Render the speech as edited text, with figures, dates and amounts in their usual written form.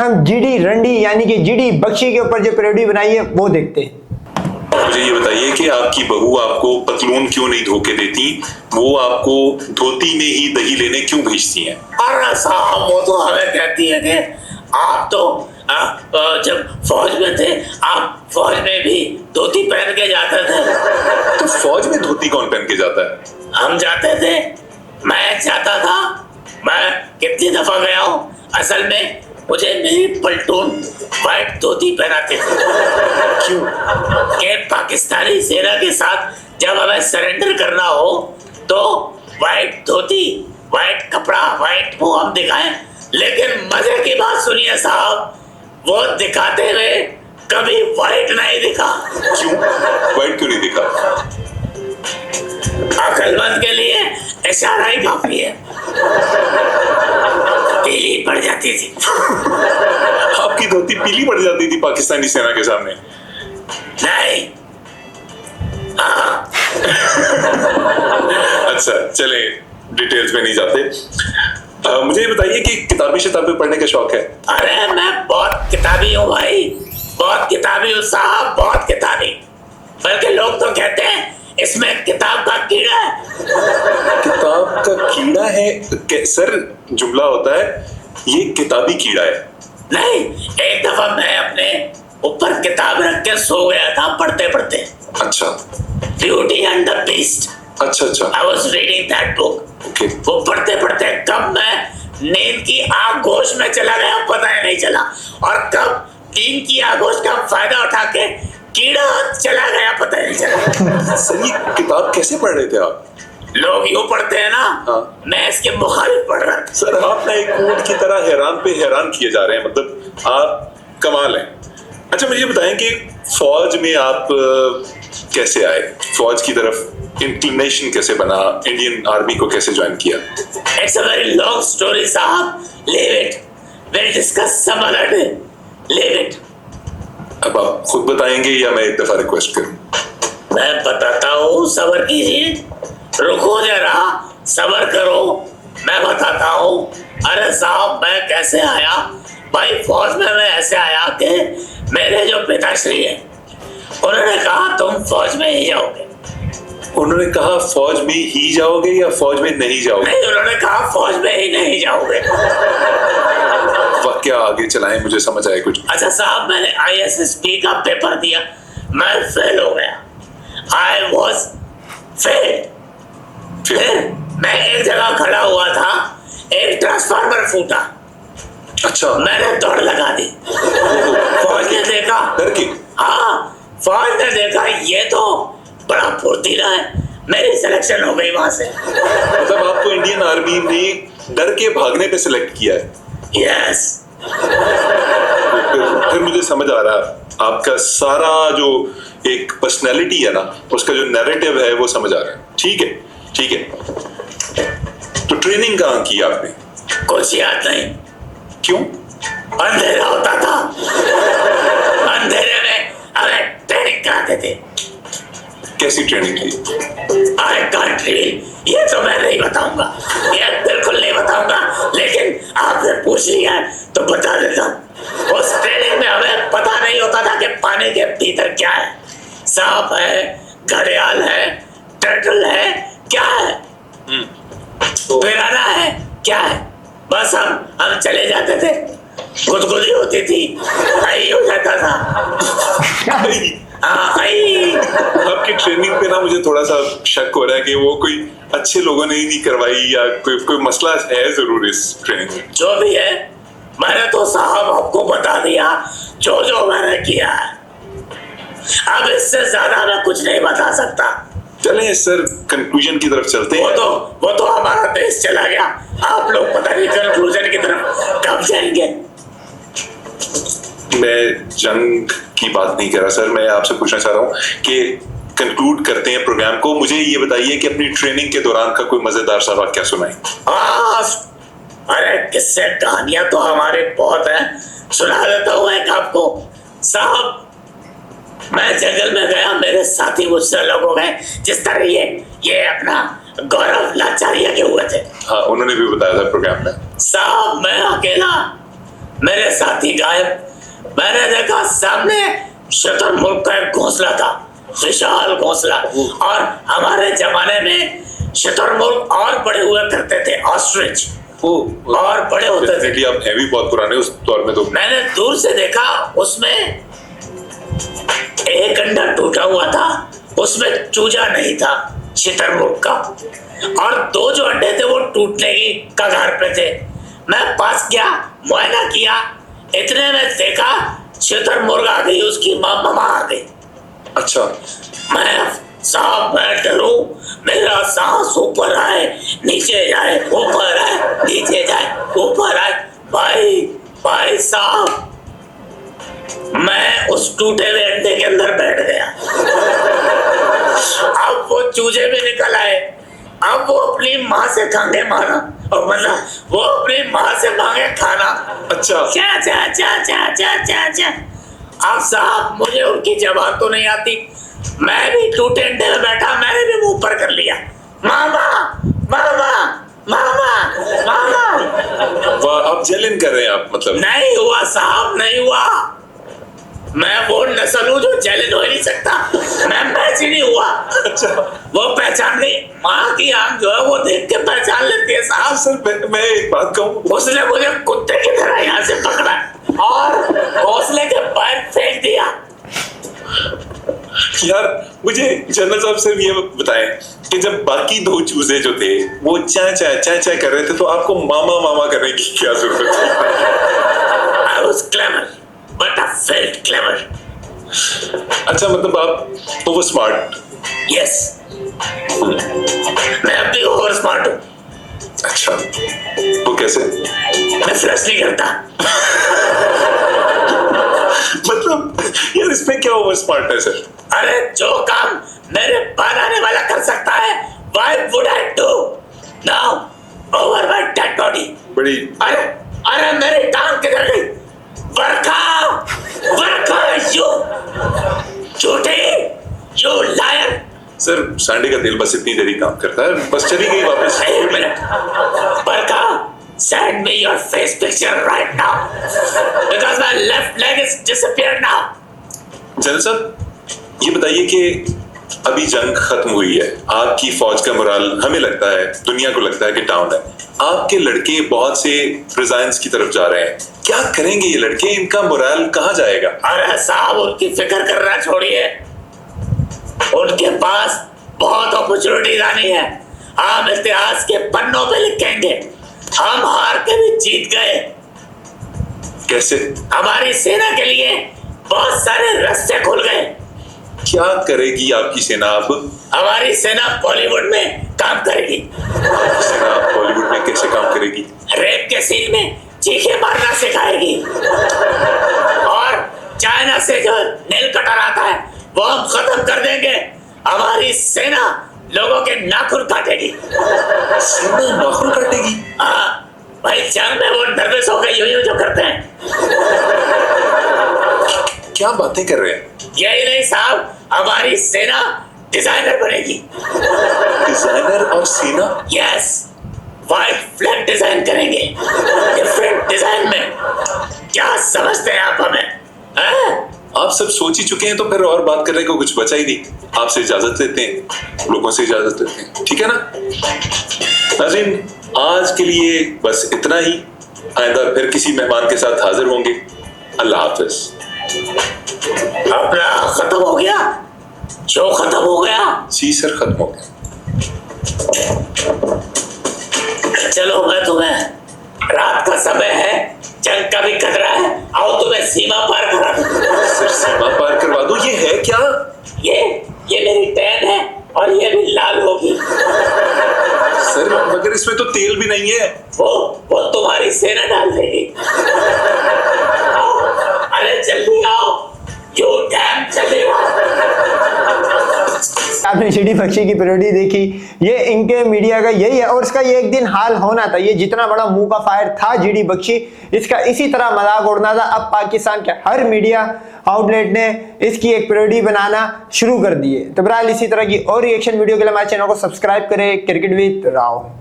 हम जीडी रंडी यानी कि जीडी बख्शी के ऊपर जो पैरोडी बनाई है वो देखते हैं। मुझे ये बताइए कि आपकी बहू आपको पतलून क्यों नहीं धो के देती, वो आपको धोती में ही दही लेने क्यों भेजती हैं? अरे साहब वो तो हमें कहती है कि आप तो जब फौज में थे आप फौज में भी धोती पहन के जाते थे। तो फौज में धोती कौन पहन के जाता है? हम जाते थे, मैं जाता था, मैं कितनी दफा गया हूँ। असल में मुझे मेरी पलटून व्हाइट धोती पहनाते थे। क्यों? कि पाकिस्तानी सेना के साथ जब हमें सरेंडर करना हो तो व्हाइट धोती, व्हाइट कपड़ा, व्हाइट मुंह हम दिखाएं। लेकिन मजे की बात सुनिए साहब, वो दिखाते हुए कभी व्हाइट नहीं दिखा। क्यों? व्हाइट क्यों नहीं दिखा? अकलमंद के लिए इशारा ही काफी है। पीली पड़ जाती थी। आपकी धोती पीली पड़ जाती थी पाकिस्तानी सेना के सामने? नहीं। अच्छा चले, डिटेल्स में नहीं जाते। मुझे ये बताइए कि किताबी शिताबें पढ़ने का शौक है? अरे मैं बहुत किताबी हूँ भाई, बहुत किताबी हूँ साहब, बहुत किताबी। बल्कि लोग तो कहते हैं इसमें किताब का कीड़ा है। किताब का कीड़ा है? सर जुमला होता है ये किताबी कीड़ा है। नहीं, एक दफा मैं अपने ऊपर किताब रख के सो गया था पढ़ते पढ़ते। अच्छा। Beauty and the beast. अच्छा अच्छा। I was reading that book. Okay. वो पढ़ते पढ़ते कब मैं नींद की आगोश में चला गया पता ही नहीं चला, और कब नींद की आगोश का फायदा उठा के कीड़ा चला गया पता ही नहीं चला। सर ये किताब कैसे पढ़ रहे थे आप? लोग यूं पढ़ते हैं ना, हाँ। मैं इसके मुखालिफ पढ़ रहा था। सर आप ना एक ऊंट की तरह हैरान पे हैरान किए जा रहे हैं, मतलब आप कमाल हैं। अच्छा मुझे बताएं कि फौज में आप कैसे आए, फौज की तरफ इंक्लिनेशन कैसे बना, इंडियन आर्मी को कैसे ज्वाइन किया? It's a very long story साहब, leave it, we'll discuss some other day, leave it। अब आप खुद बताएंगे या मैं एक दफा रिक्वेस्ट करूं? मैं बताता हूँ, सब्र कीजिए, रुको जरा, सब्र करो, मैं बताता हूँ। अरे साहब मैं कैसे आया भाई फौज में, मैं ऐसे आया कि मेरे जो पिताश्री है उन्होंने कहा तुम फौज में ही जाओगे। उन्होंने कहा फौज में ही जाओगे या फौज में नहीं जाओगे? नहीं, उन्होंने कहा फौज में ही नहीं जाओगे। क्या आगे चलाएं, मुझे समझ आए कुछ। अच्छा साहब मैंने ISSB का पेपर दिया, मैं फेल हो गया। I was failed। फिर मैं एक जगह खड़ा हुआ था, एक ट्रांसफार्मर फूटा। अच्छा। मैंने दौड़ लगा दी। फौज ने देखा, डर के? हाँ, फौज ने देखा ये तो बड़ा फुर्तीला है, मेरी सिलेक्शन हो गई वहां से। मतलब आपको इंडियन आर्मी ने डर के भागने पे सिलेक्ट किया है? यस। फिर मुझे समझ आ रहा है आपका सारा जो एक पर्सनैलिटी है ना, उसका जो नैरेटिव है वो समझ आ रहा है। ठीक है ठीक है। तो ट्रेनिंग कहाँ की आपने? कुछ याद नहीं। क्यों? अंधेरा होता था, अंधेरे में हमें ट्रेनिंग कराते थे। कैसी ट्रेनिंग ली? आई कांट रिवील, ये तो मैं नहीं बताऊंगा, ये बिल्कुल नहीं बताऊंगा, लेकिन आपने पूछ लिया है तो बता देता हूं। उस ट्रेनिंग में हमें पता नहीं होता था कि पानी के भीतर क्या है, सांप है, घड़ियाल है, टर्टल है, क्या है, पिराना है, क्या है। बस हम चले जाते थे, गुदगुदी होती थी, आई हो जाता था। आपकी ट्रेनिंग पे ना मुझे थोड़ा सा शक हो रहा है कि वो कोई अच्छे लोगों ने ही नहीं करवाई या कोई मसला है जरूर इस ट्रेनिंग में। जो भी है मैंने तो साहब आपको बता दिया जो जो मैंने किया है, अब इससे ज्यादा मैं कुछ नहीं बता सकता। चलें सर कंक्लूजन की तरफ चलते हैं। वो तो हमारा देश चला गया, आप लोग पता नहीं कंक्लूजन की तरफ कब जाएंगे। मैं जंग की बात नहीं कर रहा सर, मैं आपसे पूछना चाह रहा हूँ कि कंक्लूड करते हैं प्रोग्राम को। मुझे ये बताइए कि अपनी ट्रेनिंग के दौरान का कोई मजेदार सा वाकया सुनाएं। अरे किस्से कहानियां तो हमारे बहुत हैं, सुना देता हूँ एक आपको। साहब मैं जंगल में गया, मेरे साथी मुझसे लोग हो गए, जिस तरह ये अपना गौरव लाचारिया के हुए थे। हाँ उन्होंने भी बताया था प्रोग्राम में। साहब मैं अकेला मेरे साथी गायब। मैंने देखा सामने शुतुरमुर्ग का एक घोंसला था, विशाल घोंसला, और हमारे जमाने में शुतुरमुर्ग और बड़े हुआ करते थे, ऑस्ट्रिच और बड़े होते थे। डेफिनेटली आप हैं भी बहुत पुराने उस दौर में। तो मैंने दूर से देखा, उसमें एक अंडा टूटा हुआ था, उसमें चूजा नहीं था शुतुरमुर्ग का, और दो जो अंडे थे वो टूटने की कगार पे थे। मैं पास गया, मुआयना किया, इतने में देखा शुतुरमुर्ग आ गई, उसकी मामा आ गई। अच्छा, मैं साहब मैं डरूं, मेरा सांस ऊपर आए नीचे जाए, ऊपर आए नीचे जाए, ऊपर आए। भाई साहब, मैं उस टूटे हुए अंडे के अंदर बैठ गया। अब वो चूजे भी निकल आए, अब वो अपनी माँ से खांगे मारा, और मतलब वो अपनी माँ से मांगे खाना। अच्छा, चा चा चा चा चा चा चा। अब साहब मुझे उनकी जबान तो नहीं आती, मैं भी टूटे अंडे में बैठा, मैंने भी मुंह पर कर लिया, मामा मामा मामा मामा। वाह, आप जलन कर रहे हैं आप, मतलब नहीं हुआ साहब, नहीं हुआ। मैं वो नस्ल हूँ जो जलन हो ही नहीं सकता, मैं मैच ही नहीं हुआ। अच्छा, वो पहचान गई, माँ की आंख जो है वो देख के पहचान लेती है साहब। सर मैं एक बात कहूँ, उसने मुझे कुत्ते की तरह यहाँ से पकड़ा और घोंसले के बाहर फेंक दिया। यार मुझे जनरल साहब सिर्फ ये बताएं कि जब बाकी दो चूजे जो थे वो चा चा चा चा कर रहे थे, तो आपको मामा मामा करने की क्या जरूरत थी? I was clever, but I felt clever. अच्छा, मतलब आप ओवर स्मार्ट। Yes. मैं अब भी ओवर स्मार्ट हूँ। अच्छा, वो कैसे? मैं फ्लश नहीं करता। मतलब यार इसमें क्या ओवर स्मार्ट है सर? अरे जो काम मेरे बनाने वाला कर सकता है, why would I do now over my dead body? बड़ी अरे मेरी टांग किधर गई? बरखा you झूठे, you liar। सर, सांडे का तेल बस इतनी देरी काम करता है, बस चली गई वापस। एक minute, Barkha, send me your face picture right now because my left leg is disappeared now। General साहब, ये बताइए कि अभी जंग खत्म हुई है, आपकी फौज का मोराल हमें लगता है, दुनिया को लगता है कि डाउन है। आपके लड़के बहुत से प्रिजाइंस की तरफ जा रहे हैं, क्या करेंगे ये लड़के? इनका मोराल कहाँ जाएगा? अरे साहब, उनकी फिक्र करना छोड़िए, उनके पास बहुत अपॉर्चुनिटीज आनी है। हम इतिहास के पन्नों पे लिखेंगे, हम हार के भी जीत गए। कैसे? हमारी सेना के लिए बहुत सारे रास्ते खुल गए। क्या करेगी आपकी सेना अब? हमारी सेना बॉलीवुड में काम करेगी। सेना बॉलीवुड में कैसे काम करेगी? रेप के सीन में चीखे मारना सिखाएगी, और चाइना से जो नेल कटर आता है वो हम खत्म कर देंगे। हमारी सेना लोगों के नाखून काटेगी। सेना नाखून काटेगी? हाँ भाई, जंग में वो नर्वस हो गए यूं जो करते हैं। क्या बातें कर रहे हैं? यही नहीं साहब, हमारी सेना डिजाइनर बनेगी। डिजाइनर और सेना? यस, व्हाइट फ्लैग डिजाइन करेंगे, डिफरेंट डिजाइन में। क्या समझते हैं आप हमें? आप सब सोच ही चुके हैं, तो फिर और बात करने को कुछ बचा ही नहीं। आपसे इजाजत लेते हैं, लोगों से इजाजत लेते हैं, ठीक है ना? नाज़रीन, आज के लिए बस इतना ही। आइंदा फिर किसी मेहमान के साथ हाजिर होंगे। अल्लाह हाफिज। अपना खत्म हो गया, शो खत्म हो गया। जी सर, खत्म हो गया। चलो, मैं तुम्हें, रात का समय है, जंग का भी खतरा है, आओ तुम्हें सीमा पार करा दूं। सर, सीमा पार करवा दो? ये है क्या? ये मेरी ट्रेन है, और ये भी लाल होगी। सर, मगर इसमें तो तेल भी नहीं है। वो तुम्हारी सेना डाल देगी। अरे जल्दी आओ, यू डैम जल्दी आओ। आपने जीडी बख्शी की पैरोडी देखी, ये इनके मीडिया का यही है, और इसका ये एक दिन हाल होना था। ये जितना बड़ा मुंह का फायर था जीडी बख्शी, इसका इसी तरह मजाक उड़ना था। अब पाकिस्तान के हर मीडिया आउटलेट ने इसकी एक पैरोडी बनाना शुरू कर दी है। तो बहरहाल इसी तरह की और रिएक्शन वीडियो के लिए हमारे चैनल को सब्सक्राइब करें। Cricket with Rao.